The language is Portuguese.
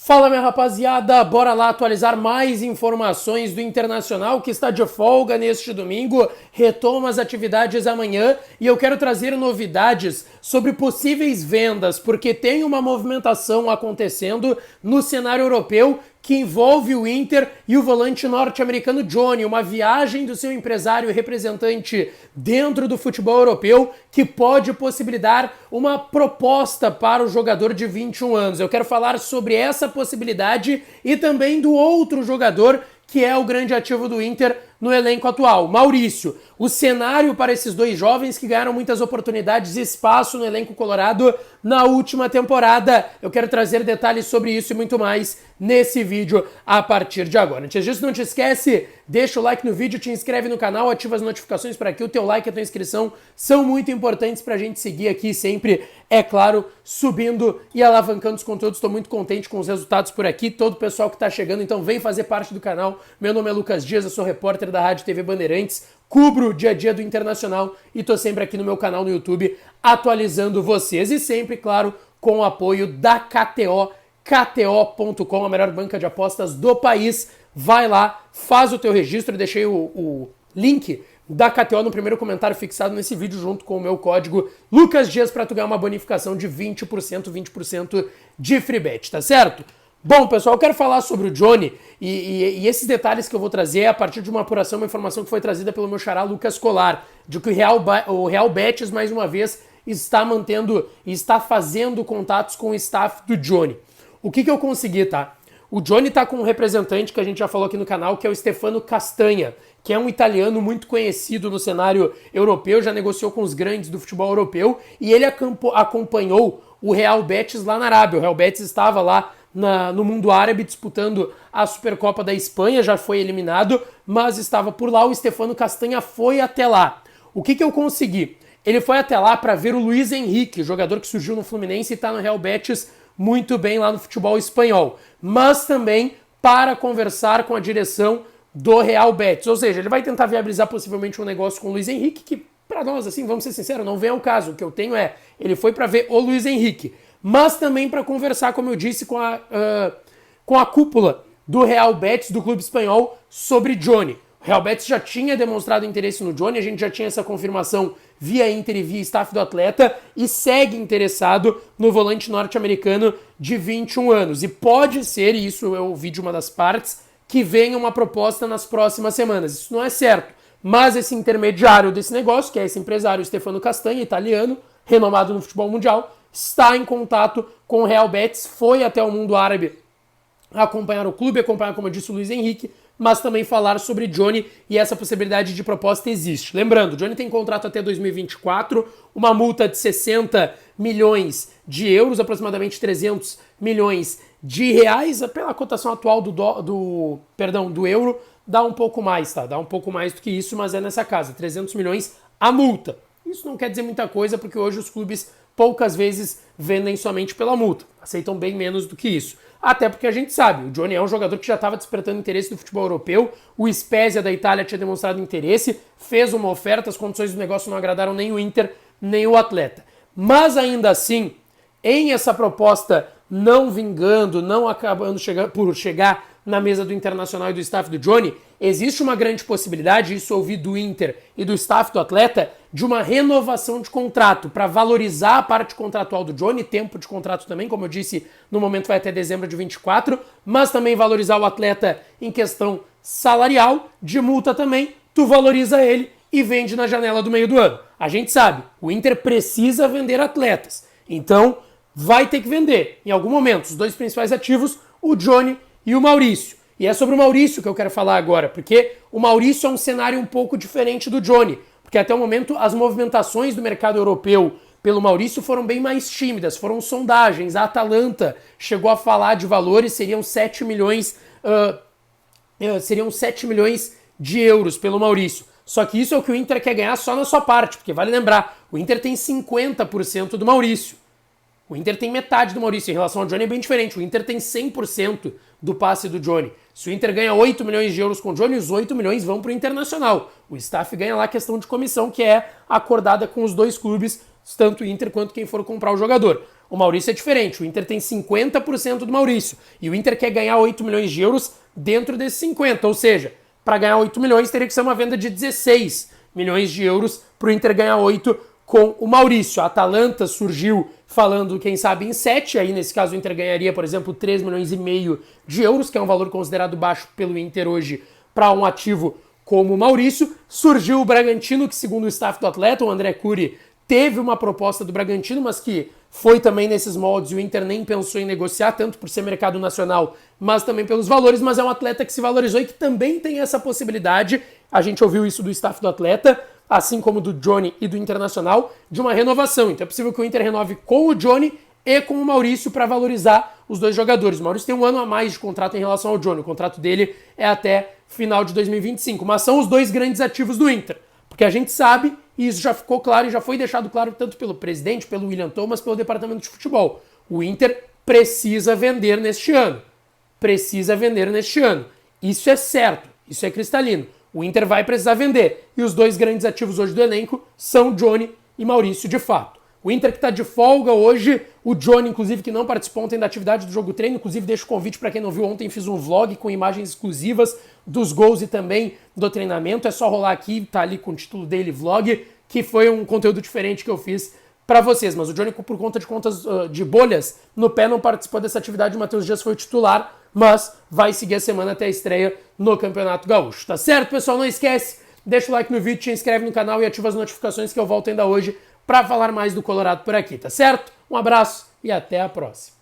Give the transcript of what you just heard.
Fala, minha rapaziada, bora lá atualizar mais informações do Internacional, que está de folga neste domingo, retoma as atividades amanhã e eu quero trazer novidades sobre possíveis vendas, porque tem uma movimentação acontecendo no cenário europeu que envolve o Inter e o volante norte-americano Johnny, uma viagem do seu empresário e representante dentro do futebol europeu que pode possibilitar uma proposta para o jogador de 21 anos. Eu quero falar sobre essa possibilidade e também do outro jogador que é o grande ativo do Inter no elenco atual, Maurício. O cenário para esses dois jovens que ganharam muitas oportunidades e espaço no elenco colorado na última temporada. Eu quero trazer detalhes sobre isso e muito mais nesse vídeo a partir de agora. Antes disso, não te esquece, deixa o like no vídeo, te inscreve no canal, ativa as notificações para que o teu like e a tua inscrição são muito importantes para a gente seguir aqui sempre, é claro, subindo e alavancando os conteúdos. Estou muito contente com os resultados por aqui, todo o pessoal que está chegando, então vem fazer parte do canal. Meu nome é Lucas Dias, eu sou repórter da Rádio TV Bandeirantes, cubro o dia a dia do Internacional e tô sempre aqui no meu canal no YouTube atualizando vocês e sempre, claro, com o apoio da KTO, KTO.com, a melhor banca de apostas do país. Vai lá, faz o teu registro, deixei o link da KTO no primeiro comentário fixado nesse vídeo junto com o meu código Lucas Dias para tu ganhar uma bonificação de 20% de free bet, tá certo? Bom, pessoal, eu quero falar sobre o Johnny e esses detalhes que eu vou trazer é a partir de uma apuração, uma informação que foi trazida pelo meu xará Lucas Colar, de que o Real Betis, mais uma vez, está mantendo e está fazendo contatos com o staff do Johnny. O que eu consegui, tá? O Johnny tá com um representante que a gente já falou aqui no canal, que é o Stefano Castanha, que é um italiano muito conhecido no cenário europeu, já negociou com os grandes do futebol europeu, e ele acompanhou o Real Betis lá na Arábia. O Real Betis estava lá no mundo árabe disputando a Supercopa da Espanha, já foi eliminado, mas estava por lá. O Stefano Castanha foi até lá. O que eu consegui? Ele foi até lá para ver o Luiz Henrique, jogador que surgiu no Fluminense e está no Real Betis muito bem lá no futebol espanhol, mas também para conversar com a direção do Real Betis. Ou seja, ele vai tentar viabilizar possivelmente um negócio com o Luiz Henrique, que para nós, assim, vamos ser sinceros, não vem ao caso. O que eu tenho ele foi para ver o Luiz Henrique, mas também para conversar, como eu disse, com a cúpula do Real Betis, do clube espanhol, sobre Johnny. O Real Betis já tinha demonstrado interesse no Johnny, a gente já tinha essa confirmação via Inter e via staff do atleta, e segue interessado no volante norte-americano de 21 anos. E pode ser, e isso eu ouvi de uma das partes, que venha uma proposta nas próximas semanas. Isso não é certo, mas esse intermediário desse negócio, que é esse empresário Stefano Castanha, italiano, renomado no futebol mundial, está em contato com o Real Betis, foi até o mundo árabe acompanhar o clube, acompanhar, como eu disse, o Luiz Henrique, mas também falar sobre Johnny, e essa possibilidade de proposta existe. Lembrando, Johnny tem contrato até 2024, uma multa de 60 milhões de euros, aproximadamente 300 milhões de reais, pela cotação atual do euro, dá um pouco mais, tá? Dá um pouco mais do que isso, mas é nessa casa, 300 milhões a multa. Isso não quer dizer muita coisa, porque hoje os clubes poucas vezes vendem somente pela multa, aceitam bem menos do que isso. Até porque a gente sabe, o Johnny é um jogador que já estava despertando interesse do futebol europeu, o Spezia da Itália tinha demonstrado interesse, fez uma oferta, as condições do negócio não agradaram nem o Inter, nem o atleta. Mas ainda assim, em essa proposta não vingando, não acabando por chegar na mesa do Internacional e do staff do Johnny, existe uma grande possibilidade, isso eu ouvi do Inter e do staff do atleta, de uma renovação de contrato para valorizar a parte contratual do Johnny, tempo de contrato também, como eu disse, no momento vai até dezembro de 24, mas também valorizar o atleta em questão salarial, de multa também, tu valoriza ele e vende na janela do meio do ano. A gente sabe, o Inter precisa vender atletas, então vai ter que vender. Em algum momento, os dois principais ativos, o Johnny e o Maurício. E é sobre o Maurício que eu quero falar agora, porque o Maurício é um cenário um pouco diferente do Johnny, porque até o momento as movimentações do mercado europeu pelo Maurício foram bem mais tímidas, foram sondagens. A Atalanta chegou a falar de valores, seriam 7 milhões de euros pelo Maurício. Só que isso é o que o Inter quer ganhar só na sua parte, porque vale lembrar, o Inter tem 50% do Maurício. O Inter tem metade do Maurício, em relação ao Johnny é bem diferente. O Inter tem 100% do passe do Johnny. Se o Inter ganha 8 milhões de euros com o Johnny, os 8 milhões vão para o Internacional. O staff ganha lá a questão de comissão, que é acordada com os dois clubes, tanto o Inter quanto quem for comprar o jogador. O Maurício é diferente, o Inter tem 50% do Maurício, e o Inter quer ganhar 8 milhões de euros dentro desses 50, ou seja, para ganhar 8 milhões teria que ser uma venda de 16 milhões de euros para o Inter ganhar 8 com o Maurício. A Atalanta surgiu falando, quem sabe, em 7, aí nesse caso o Inter ganharia, por exemplo, 3 milhões e meio de euros, que é um valor considerado baixo pelo Inter hoje para um ativo como o Maurício. Surgiu o Bragantino, que segundo o staff do atleta, o André Curi, teve uma proposta do Bragantino, mas que foi também nesses moldes e o Inter nem pensou em negociar, tanto por ser mercado nacional, mas também pelos valores, mas é um atleta que se valorizou e que também tem essa possibilidade, a gente ouviu isso do staff do atleta, assim como do Johnny e do Internacional, de uma renovação. Então é possível que o Inter renove com o Johnny e com o Maurício para valorizar os dois jogadores. O Maurício tem um ano a mais de contrato em relação ao Johnny, o contrato dele é até final de 2025, mas são os dois grandes ativos do Inter, porque a gente sabe, e isso já ficou claro e já foi deixado claro tanto pelo presidente, pelo William Thomas, pelo departamento de futebol. O Inter precisa vender neste ano. Precisa vender neste ano. Isso é certo, isso é cristalino. O Inter vai precisar vender. E os dois grandes ativos hoje do elenco são Johnny e Maurício, de fato. O Inter que está de folga hoje, o Johnny, inclusive, que não participou ontem da atividade do jogo treino, inclusive deixo o convite para quem não viu ontem, fiz um vlog com imagens exclusivas dos gols e também do treinamento, é só rolar aqui, tá ali com o título dele, vlog, que foi um conteúdo diferente que eu fiz para vocês, mas o Johnny, por conta de contas de bolhas no pé, não participou dessa atividade, o Matheus Dias foi o titular, mas vai seguir a semana até a estreia no Campeonato Gaúcho, tá certo, pessoal? Não esquece, deixa o like no vídeo, te inscreve no canal e ativa as notificações que eu volto ainda hoje para falar mais do Colorado por aqui, tá certo? Um abraço e até a próxima.